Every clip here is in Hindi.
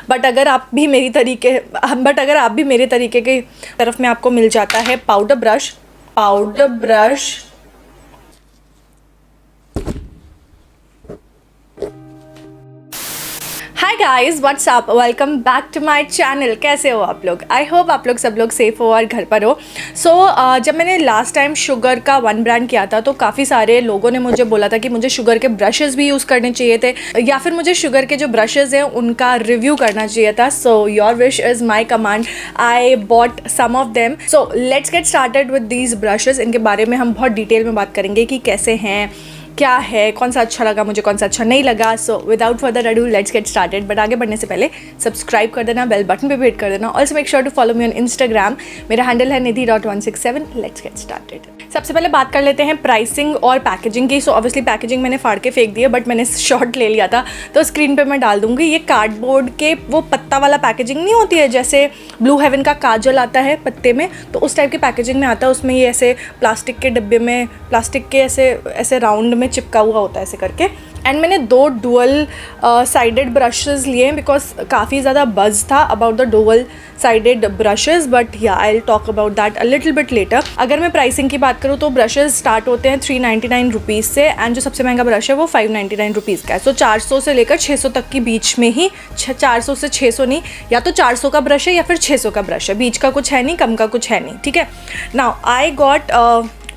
बट अगर आप भी मेरे तरीके के तरफ में आपको मिल जाता है powder brush. Hi guys, what's up, welcome back to my channel. कैसे हो आप लोग? आई होप आप लोग सब लोग सेफ़ हो और घर पर हो। जब मैंने लास्ट टाइम शुगर का वन ब्रांड किया था तो काफ़ी सारे लोगों ने मुझे बोला था कि मुझे शुगर के ब्रशेज़ भी यूज़ करने चाहिए थे या फिर मुझे शुगर के जो ब्रशेज़ हैं उनका रिव्यू करना चाहिए था। So your wish is my command. I bought some of them. So let's get started with these brushes. इनके बारे में हम बहुत डिटेल में बात करेंगे कि कैसे हैं, क्या है, कौन सा अच्छा लगा मुझे, कौन सा अच्छा नहीं लगा। So without further ado let's get started. But आगे बढ़ने से पहले सब्सक्राइब कर देना, बेल बटन पे भी हिट कर देना। Also make sure to follow me on Instagram. मेरा हैंडल है nidhi.167। Let's get started. सबसे पहले बात कर लेते हैं प्राइसिंग और पैकेजिंग की। सो ऑब्वियसली पैकेजिंग मैंने फाड़ के फेंक दी है, बट मैंने शॉर्ट ले लिया था तो स्क्रीन पे मैं डाल दूंगी। ये कार्डबोर्ड के वो पत्ता वाला पैकेजिंग नहीं होती है, जैसे ब्लू हेवन का काजल आता है पत्ते में, तो उस टाइप की पैकेजिंग में आता है। उसमें ये ऐसे प्लास्टिक के डिब्बे में, प्लास्टिक के ऐसे राउंड में चिपका हुआ होता है ऐसे करके। एंड मैंने 2 डुअल साइडेड ब्रशेस लिए हैं बिकॉज काफ़ी ज़्यादा बज़ था about the dual sided brushes, but yeah I will talk about that a little bit later. अगर मैं प्राइसिंग की बात करूँ तो ब्रशेस स्टार्ट होते हैं 399 रुपीज़ से, एंड जो सबसे महंगा ब्रश है वो 599 रुपीज़ का है। सो 400 से लेकर 600 तक के बीच में ही, 400 से 600 नहीं, या तो 400 का ब्रश है या फिर 600 का ब्रश है, बीच का कुछ है नहीं, कम का कुछ है नहीं, ठीक है। Now I got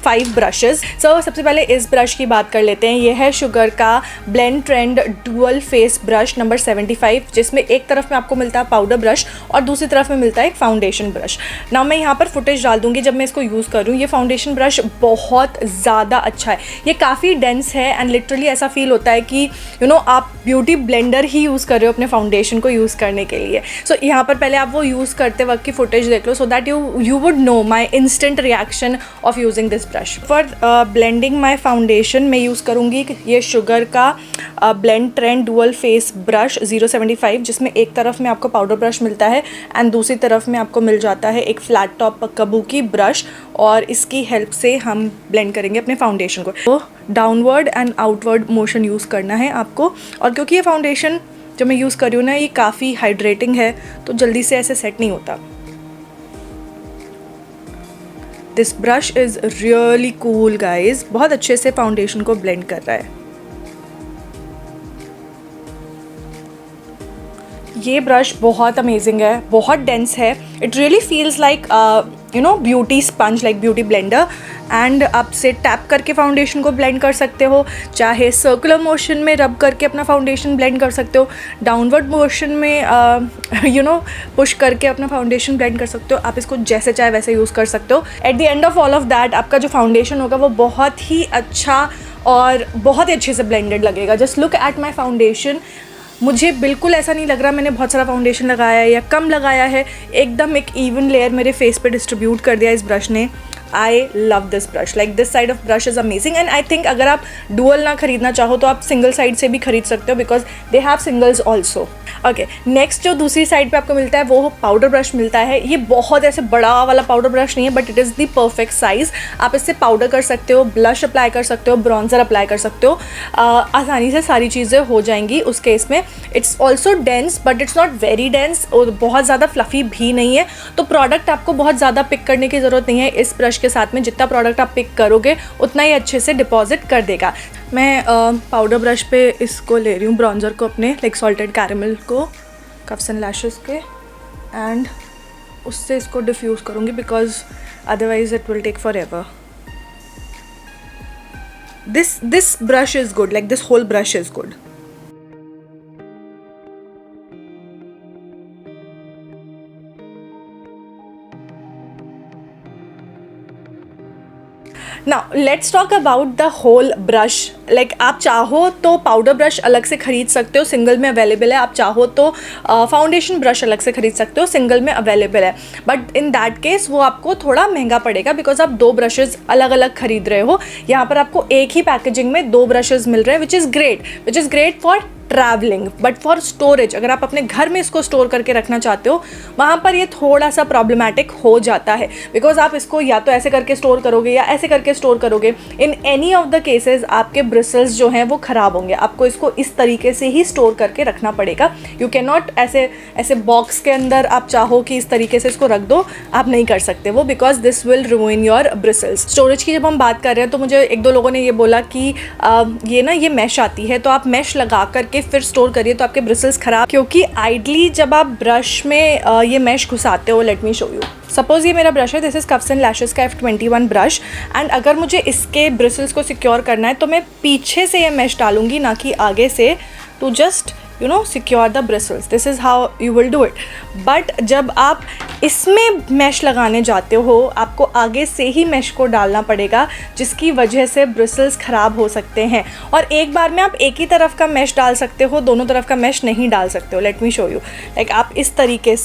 5 brushes. So सबसे पहले इस ब्रश की बात कर लेते हैं। यह है शुगर का blend trend dual face brush number 75, जिसमें एक तरफ में आपको मिलता है पाउडर ब्रश और दूसरी तरफ में मिलता है एक फाउंडेशन ब्रश। नाउ मैं यहाँ पर फुटेज डाल दूँगी जब मैं इसको यूज़ करूँ। ये फाउंडेशन ब्रश बहुत ज़्यादा अच्छा है, ये काफ़ी डेंस है एंड लिटरली ऐसा फील होता है कि आप ब्यूटी ब्लेंडर ही यूज़ कर रहे हो अपने फाउंडेशन को यूज़ करने के लिए। सो यहाँ पर पहले आप वो यूज़ करते वक्त की फुटेज देख लो, so that you would know my instant reaction of using this brush. For blending my foundation मैं यूज़ करूँगी ये शुगर का blend trend dual face brush 075, जिसमें एक तरफ में आपको पाउडर ब्रश मिलता है एंड दूसरी तरफ में आपको मिल जाता है एक फ्लैट टॉप कबूकी ब्रश, और इसकी हेल्प से हम ब्लेंड करेंगे अपने फाउंडेशन को। तो downward and outward motion use करना है आपको। और क्योंकि ये फाउंडेशन जो मैं यूज़ कर रही हूँ ना, ये काफ़ी हाइड्रेटिंग है तो जल्दी से ऐसे सेट नहीं होता। This brush is really cool guys, बहुत अच्छे से फाउंडेशन को ब्लेंड कर रहा है। ये ब्रश बहुत अमेजिंग है, बहुत डेंस है। It really feels like beauty sponge, like beauty blender. And आप से टैप करके फाउंडेशन को ब्लेंड कर सकते हो, चाहे सर्कुलर मोशन में रब करके अपना फाउंडेशन ब्लेंड कर सकते हो, डाउनवर्ड मोशन में पुश करके अपना फाउंडेशन ब्लेंड कर सकते हो। आप इसको जैसे चाहे वैसे यूज़ कर सकते हो। At the end of all of that आपका जो फाउंडेशन होगा वो बहुत ही अच्छा और बहुत ही अच्छे से ब्लेंडेड लगेगा। Just look at my foundation. मुझे बिल्कुल ऐसा नहीं लग रहा मैंने बहुत सारा फाउंडेशन लगाया है या कम लगाया है, एकदम एक इवन लेयर मेरे फेस पे डिस्ट्रीब्यूट कर दिया इस ब्रश ने। I love this brush, like this side of brush is amazing. And I think अगर आप डुअल ना खरीदना चाहो तो आप सिंगल साइड से भी खरीद सकते हो, because they have singles also. Okay, next जो दूसरी साइड पे आपको मिलता है वो पाउडर ब्रश मिलता है। ये बहुत ऐसे बड़ा वाला पाउडर ब्रश नहीं है, but it is the perfect size. आप इससे पाउडर कर सकते हो, ब्लश अप्लाई कर सकते हो, ब्रॉन्जर अप्लाई कर सकते हो। आसानी से सारी चीज़ें हो जाएंगी उस केस में। It's also dense but it's not very dense, और बहुत ज़्यादा फ्लफ़ी भी नहीं है। तो प्रोडक्ट आपको बहुत ज़्यादा पिक करने की ज़रूरत नहीं है इस ब्रश के साथ में। जितना प्रोडक्ट आप पिक करोगे उतना ही अच्छे से डिपॉजिट कर देगा। मैं पाउडर ब्रश पे इसको ले रही हूँ, ब्रॉन्जर को अपने, लाइक सॉल्टेड कैरेमल को, कफ्स एंड लैशेस के, एंड उससे इसको डिफ्यूज़ करूँगी because otherwise it will take forever. This brush is good, like this whole brush is good. Now let's talk about the whole brush. Like आप चाहो तो पाउडर ब्रश अलग से ख़रीद सकते हो, सिंगल में अवेलेबल है। आप चाहो तो फाउंडेशन ब्रश अलग से ख़रीद सकते हो, सिंगल में अवेलेबल है। बट इन दैट केस वो आपको थोड़ा महंगा पड़ेगा बिकॉज आप 2 ब्रशेज़ अलग अलग खरीद रहे हो। यहाँ पर आपको एक ही पैकेजिंग में 2 ब्रशेज़ मिल रहे हैं, which is great for travelling. But for storage, अगर आप अपने घर में इसको स्टोर करके रखना चाहते हो, वहाँ पर ये थोड़ा सा प्रॉब्लमैटिक हो जाता है बिकॉज आप इसको या तो ऐसे करके स्टोर करोगे या ऐसे करके स्टोर करोगे। In any of the cases आपके ब्रिसल्स जो हैं वो ख़राब होंगे। आपको इसको इस तरीके से ही स्टोर करके रखना पड़ेगा। यू कैन नॉट ऐसे बॉक्स के अंदर आप चाहो कि इस तरीके से इसको रख दो, आप नहीं कर सकते वो, because this will ruin your bristles. Storage की जब हम बात कर रहे हैं तो मुझे एक दो लोगों ने ये बोला कि ये मैश आती है तो आप मैश लगा करके फिर स्टोर करिए तो आपके ब्रिसल्स ख़राब, क्योंकि आइडली जब आप ब्रश में ये मैश घुसाते हो, let me show you. Suppose ये मेरा ब्रश है, this is coughs and lashes का F21 ब्रश, एंड अगर मुझे इसके ब्रिसल्स को सिक्योर करना है तो मैं पीछे से ये मैश डालूंगी, ना कि आगे से, to just secure the bristles. This is how you will do it. But जब आप इसमें मैश लगाने जाते हो, आपको आगे से ही मैश को डालना पड़ेगा, जिसकी वजह से ब्रिसल्स ख़राब हो सकते हैं। और एक बार में आप एक ही तरफ का मैश डाल सकते हो, दोनों तरफ का मैश नहीं डाल सकते हो। Let me show you. Like आप इस तरीके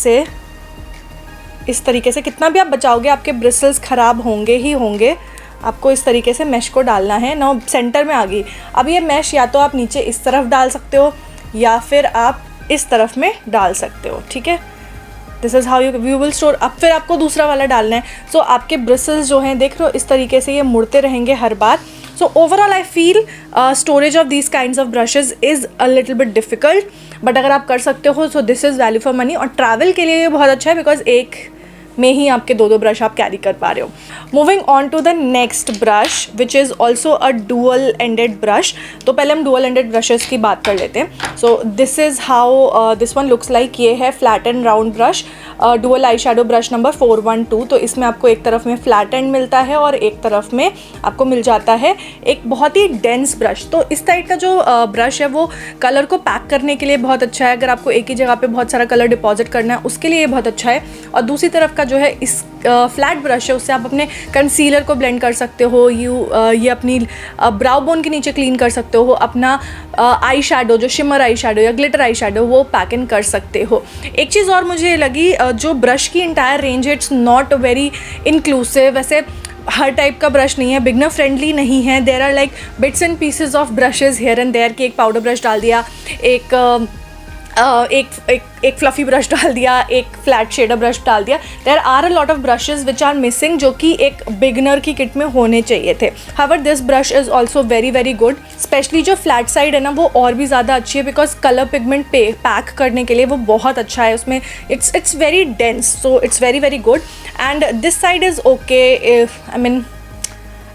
से कितना भी आप बचाओगे, आपके ब्रिसल्स ख़राब होंगे ही होंगे। आपको इस तरीके से मैश को डालना है। नाउ सेंटर में आ गई। अब ये मैश या तो आप नीचे इस तरफ डाल सकते हो या फिर आप इस तरफ में डाल सकते हो, ठीक है। This is how you will store. अब फिर आपको दूसरा वाला डालना है। सो आपके ब्रिसल्स जो हैं, देख रहे हो, इस तरीके से ये मुड़ते रहेंगे हर बार। So overall I feel storage of these kinds of brushes is a little bit difficult, but अगर आप कर सकते हो so this is value for money. और ट्रैवल के लिए ये बहुत अच्छा है, बिकॉज एक में ही आपके दो ब्रश आप कैरी कर पा रहे हो। Moving on to the next brush which is also a dual ended brush. तो पहले हम डुअल एंडेड ब्रशेज़ की बात कर लेते हैं। सो this is how this one looks like. ये है flat and round brush, dual eye shadow brush number 412। तो इसमें आपको एक तरफ में फ्लैट एंड मिलता है और एक तरफ में आपको मिल जाता है एक बहुत ही डेंस ब्रश। तो इस टाइप का जो ब्रश है वो कलर को पैक करने के लिए बहुत अच्छा है। अगर आपको एक ही जगह पे बहुत सारा कलर डिपॉजिट करना है, उसके लिए ये बहुत अच्छा है। और दूसरी तरफ का जो है इस फ्लैट ब्रश है, उससे आप अपने कंसीलर को ब्लेंड कर सकते हो। ये अपनी ब्राउ बोन के नीचे क्लीन कर सकते हो। अपना आई शेडो, जो शिमर आई शेडो या ग्लिटर आई शेडो, वो पैक इन कर सकते हो। एक चीज़ और मुझे लगी, जो ब्रश की इंटायर रेंज है, इट्स नॉट वेरी इंक्लूसिव। वैसे हर टाइप का ब्रश नहीं है, बिगनर फ्रेंडली नहीं है। There are like bits and pieces of brushes here and there, कि एक पाउडर ब्रश डाल दिया, एक फ्लफ़ी ब्रश डाल दिया, एक फ्लैट शेडर ब्रश डाल दिया। There are a lot of brushes which are missing, जो कि एक बिगनर की किट में होने चाहिए थे। However this brush is also very very good. Specially जो फ्लैट साइड है ना, वो और भी ज़्यादा अच्छी है, बिकॉज कलर पिगमेंट पैक करने के लिए वो बहुत अच्छा है। उसमें it's very dense, so it's very very good. And this side is okay,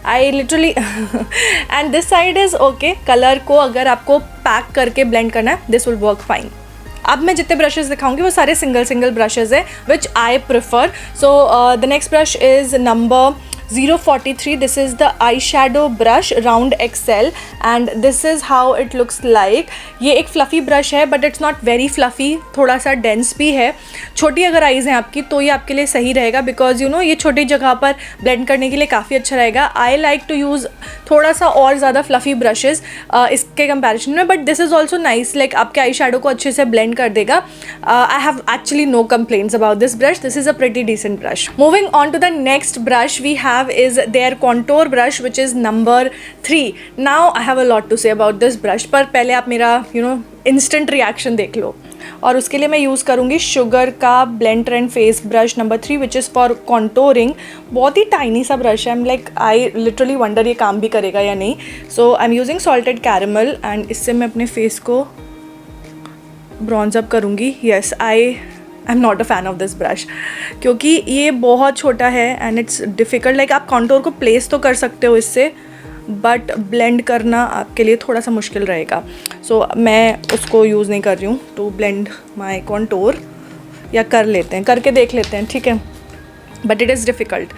I literally and this side is okay. Colour को अगर आपको पैक करके ब्लेंड करना है, दिस विल वर्क फाइन। अब मैं जितने ब्रशेज़ दिखाऊंगी वो सारे सिंगल ब्रशेज़ है which I prefer. So the next brush is number 043. This is the eyeshadow brush round XL and this is how it looks like. ये एक fluffy brush है but it's not very fluffy, थोड़ा सा dense भी है। छोटी अगर आईज़ हैं आपकी तो ये आपके लिए सही रहेगा, because ये छोटी जगह पर blend करने के लिए काफ़ी अच्छा रहेगा। I like to use थोड़ा सा और ज़्यादा fluffy brushes इसके comparison में, but this is also nice, like आपके आई शेडो को अच्छे से blend कर देगा। I have actually no complaints about this brush. This is a pretty decent brush. Moving on to the next brush we have is their contour brush which is number 3. Now I have a lot to say about this brush, पर पहले आप मेरा instant reaction देख लो। और उसके लिए मैं यूज़ करूँगी शुगर का blend trend face brush number 3 which is for contouring. बहुत ही टाइनी सा ब्रश है। आई लिटरली वंडर ये काम भी करेगा या नहीं। So I am using salted caramel and इससे मैं अपने फेस को ब्रॉन्ज अप करूँगी। Yes, I am not a fan of this brush, क्योंकि ये बहुत छोटा है एंड इट्स डिफ़िकल्ट। लाइक आप कॉन्टोर को प्लेस तो कर सकते हो इससे, बट ब्लेंड करना आपके लिए थोड़ा सा मुश्किल रहेगा। सो मैं उसको यूज़ नहीं कर रही हूँ टू ब्लेंड माई कॉन्टोर, या कर लेते हैं, करके देख लेते हैं, ठीक है, बट इट इज़ डिफ़िकल्ट।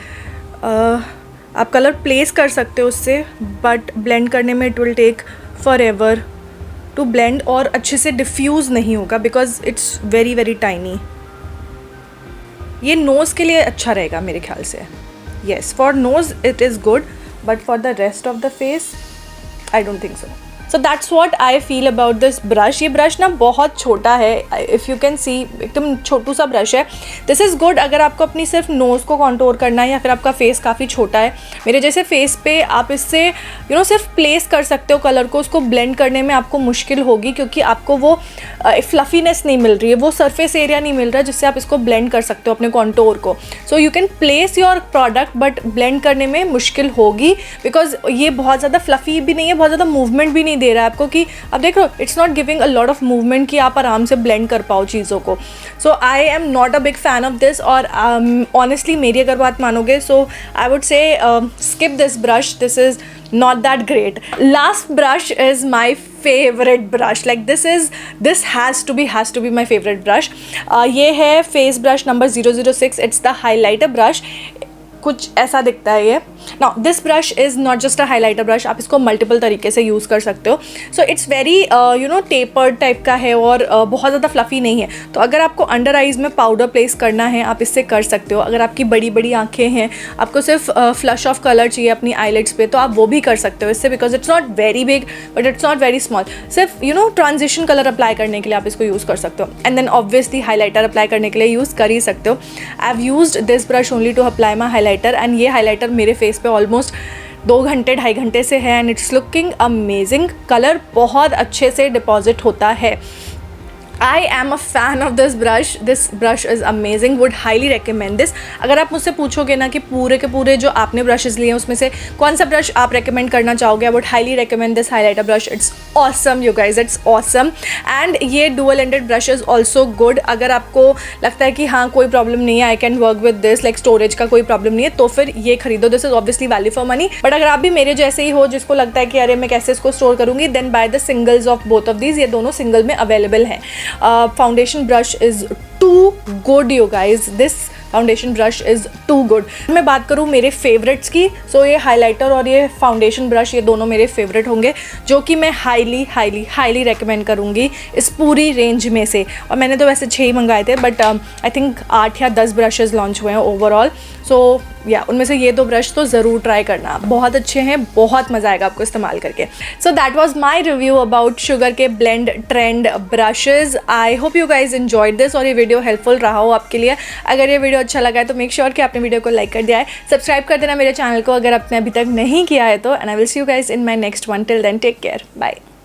आप कलर प्लेस कर सकते हो उससे, बट ब्लेंड करने में it will take forever to blend और अच्छे से डिफ्यूज़ नहीं होगा because it's very very tiny. ये नोज़ के लिए अच्छा रहेगा मेरे ख्याल से। Yes, for nose it is good, but for the rest of the face I don't think so. So that's what I feel about this brush. ये ब्रश ना बहुत छोटा है, इफ़ यू कैन सी एकदम छोटू सा ब्रश है। दिस इज़ गुड अगर आपको अपनी सिर्फ नोज़ को कॉन्टोर करना है या फिर आपका फेस काफ़ी छोटा है। मेरे जैसे फेस पे आप इससे सिर्फ प्लेस कर सकते हो कलर को, उसको ब्लेंड करने में आपको मुश्किल होगी क्योंकि आपको वो फ्लफीनेस नहीं मिल रही है, वो सरफेस एरिया नहीं मिल रहा है जिससे आप इसको ब्लेंड कर सकते हो अपने कॉन्टोर को। So you can place your product but blend करने में मुश्किल होगी बिकॉज ये बहुत ज़्यादा फ्लफ़ी भी नहीं है, बहुत ज़्यादा मूवमेंट भी नहीं दे रहा है आपको कि अब देख लो it's not giving a lot of movement कि आप आराम से ब्लेंड कर पाओ चीज़ों को। So I am not a big fan of this और ऑनेस्टली मेरी अगर बात मानोगे so I would say skip this brush, this is not that great. Last brush is my favorite brush, like this has to be my favorite brush. ये है face brush number 006. it's the highlighter brush. कुछ ऐसा दिखता है ये। Now this brush is not just a highlighter brush, आप इसको मल्टीपल तरीके से यूज़ कर सकते हो। So it's very tapered type का है और बहुत ज़्यादा फ्लफ़ी नहीं है। तो अगर आपको अंडर आइज़ में पाउडर प्लेस करना है आप इससे कर सकते हो। अगर आपकी बड़ी बड़ी आँखें हैं, आपको सिर्फ फ्लश ऑफ कलर चाहिए अपनी आईलिड्स पे, तो आप वो भी कर सकते हो इससे, because it's not very big but it's not very small. सिर्फ ट्रांजिशन कलर अप्लाई करने के लिए आप इसको यूज़ कर सकते हो। And then obviously highlighter apply करने के लिए यूज़ कर ही सकते हो। I have used this brush only to apply my highlighter and ये हाईलाइटर मेरे फेस पे ऑलमोस्ट 2-2.5 घंटे से है and it's looking amazing. Colour बहुत अच्छे से डिपॉजिट होता है। I am a fan of this brush. This brush is amazing. Would highly recommend this. अगर आप मुझसे पूछोगे ना कि पूरे के पूरे जो आपने ब्रशेज़ लिए हैं उसमें से कौन सा ब्रश आप recommend करना चाहोगे, I would highly recommend this highlighter brush. It's awesome you guys. It's awesome. And ये dual ended brush is also good. अगर आपको लगता है कि हाँ कोई प्रॉब्लम नहीं है, I can work with this, like storage का कोई प्रॉब्लम नहीं है, तो फिर ये खरीदो। This is obviously value for money. But अगर आप भी मेरे जैसे ही हो जिसको लगता है कि अरे मैं कैसे इसको स्टोर करूँगी, then buy the singles of both of these. ये दोनों सिंगल में अवेलेबल हैं। Foundation brush is too good you guys, this foundation brush is too good. मैं बात करूँ मेरे फेवरेट्स की, सो ये हाइलाइटर और ये फाउंडेशन ब्रश ये दोनों मेरे फेवरेट होंगे जो कि मैं हाईली रेकमेंड करूँगी इस पूरी रेंज में से। और मैंने तो वैसे 6 ही मंगाए थे बट आई थिंक 8 या 10 ब्रशेज़ लॉन्च हुए हैं ओवरऑल। सो या उनमें से ये 2 ब्रश तो ज़रूर ट्राई करना, बहुत अच्छे हैं, बहुत मज़ा आएगा आपको इस्तेमाल करके। So that was my review about Sugar के blend trend brushes. I hope you guys enjoyed this और ये वीडियो हेल्पफुल रहा हो आपके लिए। अगर ये वीडियो अच्छा लगा है तो मेक श्योर कि आपने वीडियो को लाइक कर दिया है, सब्सक्राइब कर देना मेरे चैनल को अगर आपने अभी तक नहीं किया है तो। And I will see you guys in my next one. Till then take care, bye.